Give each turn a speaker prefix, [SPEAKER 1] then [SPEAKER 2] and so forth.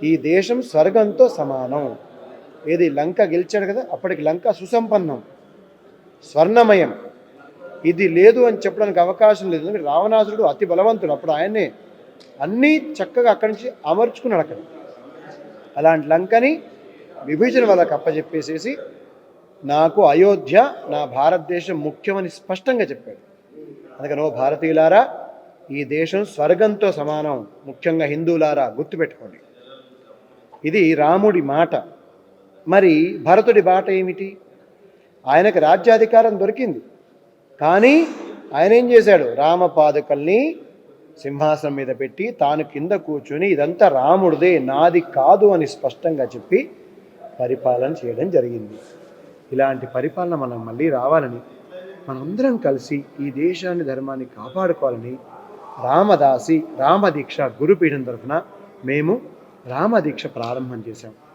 [SPEAKER 1] ఈ దేశం స్వర్గంతో సమానం. ఏది లంక గెలిచాడు కదా, అప్పటికి లంక సుసంపన్నం, స్వర్ణమయం. ఇది లేదు అని చెప్పడానికి అవకాశం లేదు. ఎందుకంటే రావణాసురుడు అతి బలవంతుడు, అప్పుడు ఆయన్నే అన్నీ చక్కగా అక్కడి నుంచి అమర్చుకున్నాడు అక్కడ. అలాంటి లంకని విభీషణ వాళ్ళకి అప్పచెప్పేసేసి నాకు అయోధ్య నా భారతదేశం ముఖ్యమని స్పష్టంగా చెప్పాడు. అందుకని ఓ భారతీయులారా, ఈ దేశం స్వర్గంతో సమానం, ముఖ్యంగా హిందువులారా గుర్తుపెట్టుకోండి. ఇది రాముడి మాట. మరి భరతుడి బాట ఏమిటి? ఆయనకు రాజ్యాధికారం దొరికింది, కానీ ఆయన ఏం చేశాడు? రామపాదుకల్ని సింహాసనం మీద పెట్టి తాను కింద కూర్చుని ఇదంతా రాముడిదే, నాది కాదు అని స్పష్టంగా చెప్పి పరిపాలన చేయడం జరిగింది. ఇలాంటి పరిపాలన మనం మళ్ళీ రావాలని, మనందరం కలిసి ఈ దేశాన్ని ధర్మాన్ని కాపాడుకోవాలని రామదీక్ష గురుపీఠం తరఫున మేము రామదీక్ష ప్రారంభం చేశాం.